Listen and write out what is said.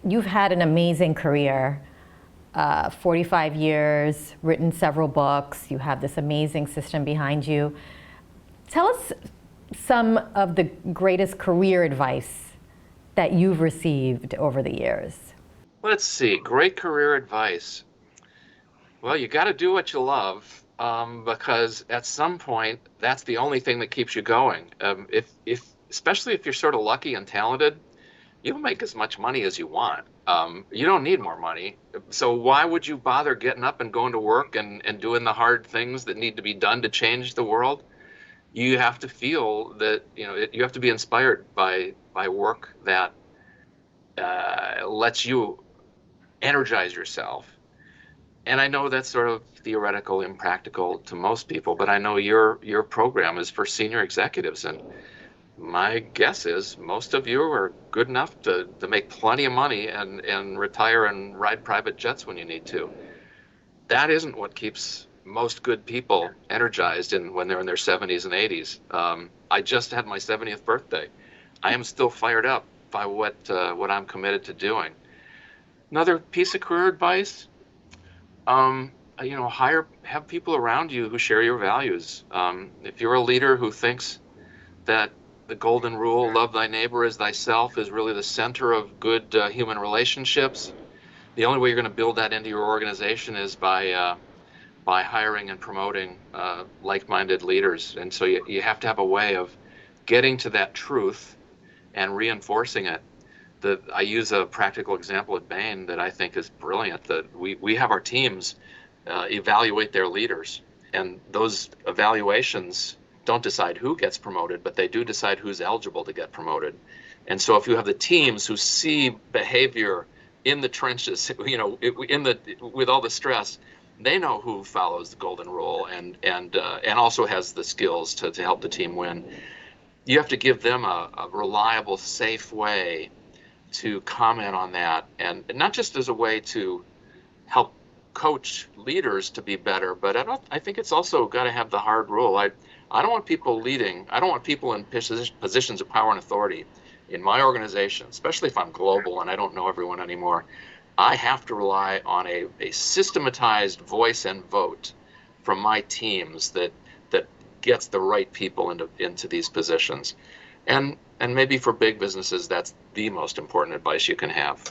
You've had an amazing career, 45 years, written several books. You have this amazing system behind you. Tell us some of the greatest career advice that you've received over the years. Let's see. Great career advice. Well, you got to do what you love, because at some point, that's the only thing that keeps you going. Especially if you're sort of lucky and talented, you'll make as much money as you want. You don't need more money. So why would you bother getting up and going to work and doing the hard things that need to be done to change the world? You have to feel that, you have to be inspired by work that lets you energize yourself. And I know that's sort of theoretical, impractical to most people, but I know your program is for senior executives, and my guess is most of you are good enough to make plenty of money and retire and ride private jets when you need to. That isn't what keeps most good people energized when they're in their 70s and 80s. I just had my 70th birthday. I am still fired up by what I'm committed to doing. Another piece of career advice, have people around you who share your values. If you're a leader who thinks that the golden rule, love thy neighbor as thyself, is really the center of good human relationships, the only way you're going to build that into your organization is by hiring and promoting like-minded leaders. And so you have to have a way of getting to that truth and reinforcing it. I use a practical example at Bain that I think is brilliant, that we have our teams evaluate their leaders, and those evaluations don't decide who gets promoted, but they do decide who's eligible to get promoted. And so if you have the teams who see behavior in the trenches, with all the stress, they know who follows the golden rule and also has the skills to help the team win. You have to give them a reliable, safe way to comment on that, and not just as a way to help coach leaders to be better, but I think it's also got to have the hard rule. I don't want people leading. I don't want people in positions of power and authority in my organization, especially if I'm global and I don't know everyone anymore. I have to rely on a systematized voice and vote from my teams that gets the right people into these positions. And maybe for big businesses, that's the most important advice you can have.